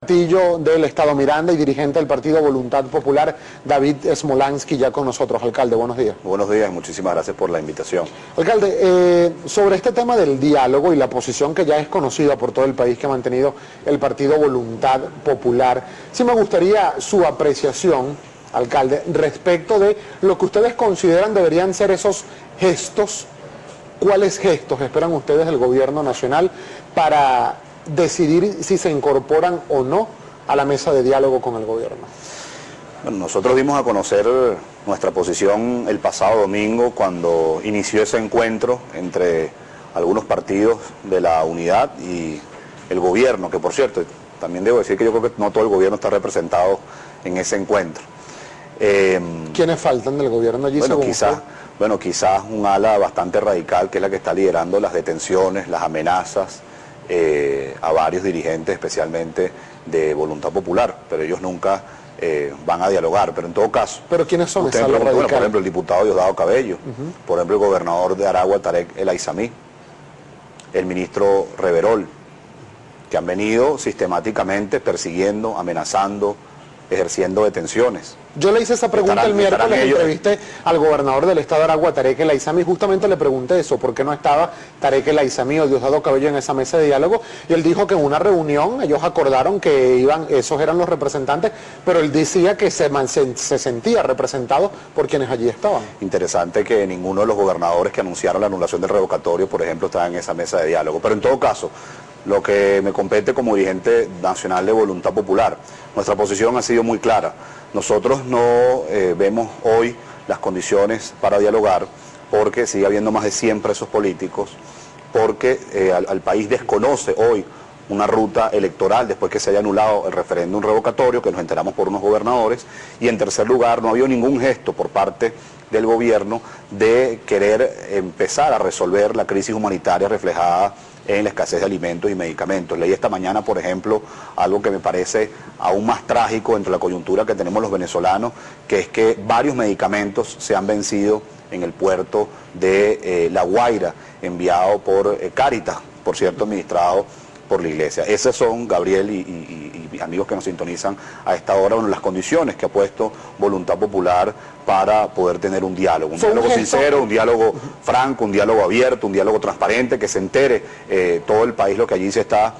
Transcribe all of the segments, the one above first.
Del Estado Miranda y dirigente del Partido Voluntad Popular, David Smolansky, ya con nosotros. Alcalde, buenos días. Buenos días, muchísimas gracias por la invitación. Alcalde, sobre este tema del diálogo y la posición que ya es conocida por todo el país que ha mantenido el Partido Voluntad Popular, sí me gustaría su apreciación, alcalde, respecto de lo que ustedes consideran deberían ser esos gestos. ¿Cuáles gestos esperan ustedes del gobierno nacional para decidir si se incorporan o no a la mesa de diálogo con el gobierno? Bueno, nosotros dimos a conocer nuestra posición el pasado domingo cuando inició ese encuentro entre algunos partidos de la unidad y el gobierno, que por cierto, también debo decir que yo creo que no todo el gobierno está representado en ese encuentro. ¿Quiénes faltan del gobierno allí? Quizás un ala bastante radical, que es la que está liderando las detenciones, las amenazas a varios dirigentes, especialmente de Voluntad Popular, pero ellos nunca van a dialogar. Pero en todo caso, ¿pero quiénes son? Por ejemplo, el diputado Diosdado Cabello, por ejemplo, el gobernador de Aragua, Tarek El Aizami, el ministro Reverol, que han venido sistemáticamente persiguiendo, amenazando, ejerciendo detenciones. Yo le hice esa pregunta el miércoles, entrevisté al gobernador del estado de Aragua, Tarek El Aizami, justamente le pregunté eso, ¿por qué no estaba Tarek El Aizami o Diosdado Cabello en esa mesa de diálogo? Y él dijo que en una reunión ellos acordaron que esos eran los representantes, pero él decía que se sentía representado por quienes allí estaban. Interesante que ninguno de los gobernadores que anunciaron la anulación del revocatorio, por ejemplo, estaba en esa mesa de diálogo. Pero en todo caso, lo que me compete como dirigente nacional de Voluntad Popular, nuestra posición ha sido muy clara. Nosotros no vemos hoy las condiciones para dialogar porque sigue habiendo más de 100 presos políticos, porque al país desconoce hoy una ruta electoral después que se haya anulado el referéndum revocatorio, que nos enteramos por unos gobernadores, y en tercer lugar no ha habido ningún gesto por parte del gobierno de querer empezar a resolver la crisis humanitaria reflejada en la escasez de alimentos y medicamentos. Leí esta mañana, por ejemplo, algo que me parece aún más trágico entre la coyuntura que tenemos los venezolanos, que es que varios medicamentos se han vencido en el puerto de La Guaira, enviado por Cáritas, por cierto, administrado por la iglesia. Esas son, Gabriel y amigos que nos sintonizan a esta hora, las condiciones que ha puesto Voluntad Popular para poder tener un diálogo sincero, un diálogo franco, un diálogo abierto, un diálogo transparente, que se entere todo el país lo que allí se está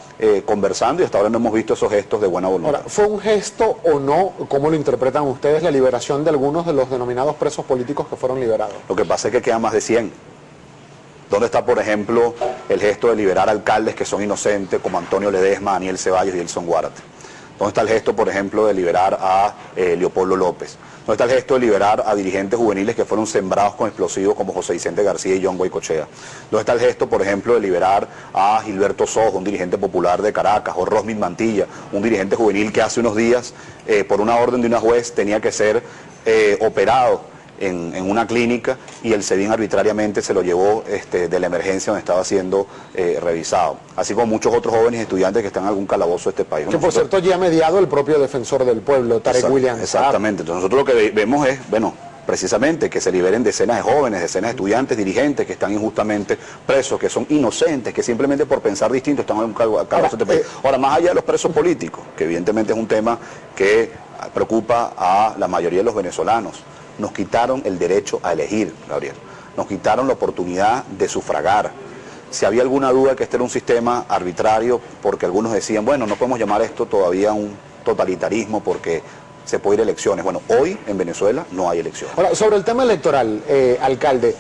conversando, y hasta ahora no hemos visto esos gestos de buena voluntad. Ahora, ¿fue un gesto o no? ¿Cómo lo interpretan ustedes la liberación de algunos de los denominados presos políticos que fueron liberados? Lo que pasa es que quedan más de 100. ¿Dónde está, por ejemplo, el gesto de liberar alcaldes que son inocentes, como Antonio Ledesma, Daniel Ceballos y Elson Guárate? ¿Dónde está el gesto, por ejemplo, de liberar a Leopoldo López? ¿Dónde está el gesto de liberar a dirigentes juveniles que fueron sembrados con explosivos como José Vicente García y John Goycochea? ¿Dónde está el gesto, por ejemplo, de liberar a Gilberto Sojo, un dirigente popular de Caracas, o Rosmin Mantilla, un dirigente juvenil que hace unos días, por una orden de una juez, tenía que ser operado en una clínica, y el SEBIN arbitrariamente se lo llevó de la emergencia donde estaba siendo revisado? Así como muchos otros jóvenes estudiantes que están en algún calabozo de este país. Que por cierto ya ha mediado el propio defensor del pueblo, Tarek William. Exactamente. Entonces nosotros lo que vemos es, precisamente que se liberen decenas de jóvenes, decenas de estudiantes, dirigentes que están injustamente presos, que son inocentes, que simplemente por pensar distinto están en un calabozo de este país. Ahora, más allá de los presos políticos, que evidentemente es un tema que preocupa a la mayoría de los venezolanos, nos quitaron el derecho a elegir, Gabriel. Nos quitaron la oportunidad de sufragar. Si había alguna duda que este era un sistema arbitrario, porque algunos decían, no podemos llamar esto todavía un totalitarismo porque se puede ir a elecciones. Bueno, hoy en Venezuela no hay elecciones. Ahora, sobre el tema electoral, alcalde,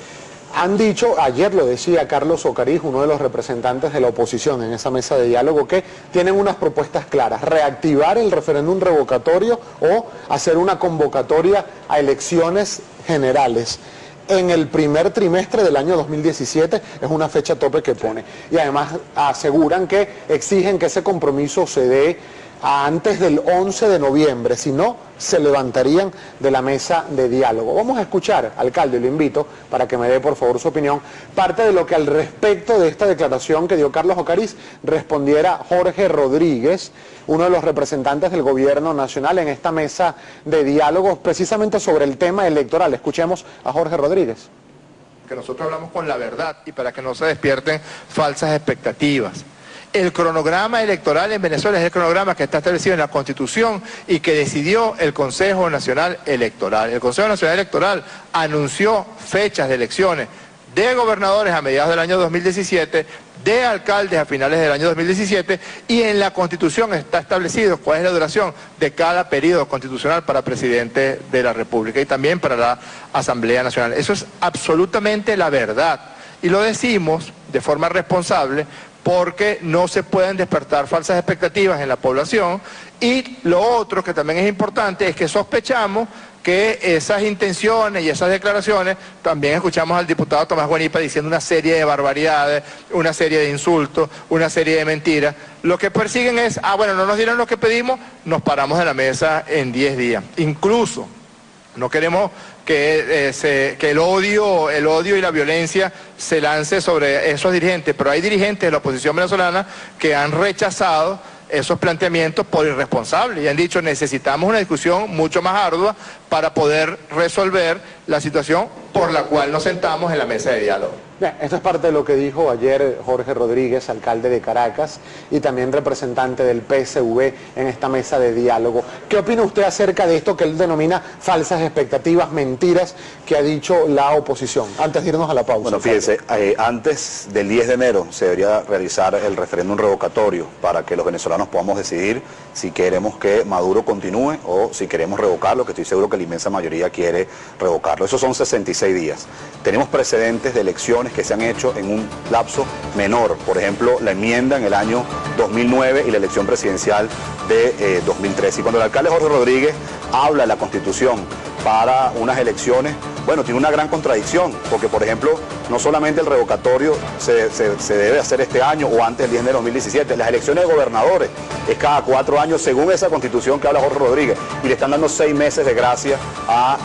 han dicho, ayer lo decía Carlos Ocariz, uno de los representantes de la oposición en esa mesa de diálogo, que tienen unas propuestas claras: reactivar el referéndum revocatorio o hacer una convocatoria a elecciones generales en el primer trimestre del año 2017, es una fecha tope que pone. Y además aseguran que exigen que ese compromiso se dé antes del 11 de noviembre, si no, se levantarían de la mesa de diálogo. Vamos a escuchar, alcalde, lo invito para que me dé por favor su opinión, parte de lo que al respecto de esta declaración que dio Carlos Ocariz respondiera Jorge Rodríguez, uno de los representantes del gobierno nacional en esta mesa de diálogo, precisamente sobre el tema electoral. Escuchemos a Jorge Rodríguez. Que nosotros hablamos con la verdad y para que no se despierten falsas expectativas. El cronograma electoral en Venezuela es el cronograma que está establecido en la Constitución y que decidió el Consejo Nacional Electoral. El Consejo Nacional Electoral anunció fechas de elecciones de gobernadores a mediados del año 2017, de alcaldes a finales del año 2017, y en la Constitución está establecido cuál es la duración de cada periodo constitucional para presidente de la República y también para la Asamblea Nacional. Eso es absolutamente la verdad y lo decimos de forma responsable porque no se pueden despertar falsas expectativas en la población. Y lo otro que también es importante es que sospechamos que esas intenciones y esas declaraciones, también escuchamos al diputado Tomás Guanipa diciendo una serie de barbaridades, una serie de insultos, una serie de mentiras. Lo que persiguen es, bueno, no nos dieron lo que pedimos, nos paramos de la mesa en 10 días. Incluso no queremos que el odio y la violencia se lance sobre esos dirigentes, pero hay dirigentes de la oposición venezolana que han rechazado esos planteamientos por irresponsables y han dicho necesitamos una discusión mucho más ardua para poder resolver la situación por la cual nos sentamos en la mesa de diálogo. Bien, esto es parte de lo que dijo ayer Jorge Rodríguez, alcalde de Caracas y también representante del PSV en esta mesa de diálogo. ¿Qué opina usted acerca de esto que él denomina falsas expectativas, mentiras que ha dicho la oposición? Antes de irnos a la pausa. Bueno, fíjese, antes del 10 de enero se debería realizar el referéndum revocatorio para que los venezolanos podamos decidir si queremos que Maduro continúe o si queremos revocarlo, que estoy seguro que la inmensa mayoría quiere revocarlo. Esos son 66 días. Tenemos precedentes de elecciones que se han hecho en un lapso menor, por ejemplo la enmienda en el año 2009 y la elección presidencial de 2013. Y cuando el alcalde Jorge Rodríguez habla de la Constitución para unas elecciones, bueno, tiene una gran contradicción, porque por ejemplo, no solamente el revocatorio se debe hacer este año o antes del 10 de 2017, las elecciones de gobernadores es cada 4 años según esa Constitución que habla Jorge Rodríguez, y le están dando 6 meses de gracia a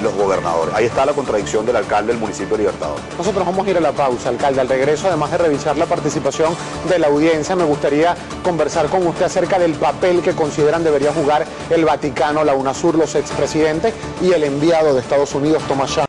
los gobernadores. Ahí está la contradicción del alcalde del municipio de Libertador. Nosotros vamos a ir a la pausa, alcalde. Al regreso, además de revisar la participación de la audiencia, me gustaría conversar con usted acerca del papel que consideran debería jugar el Vaticano, la UNASUR, los expresidentes y el enviado de Estados Unidos, Tomás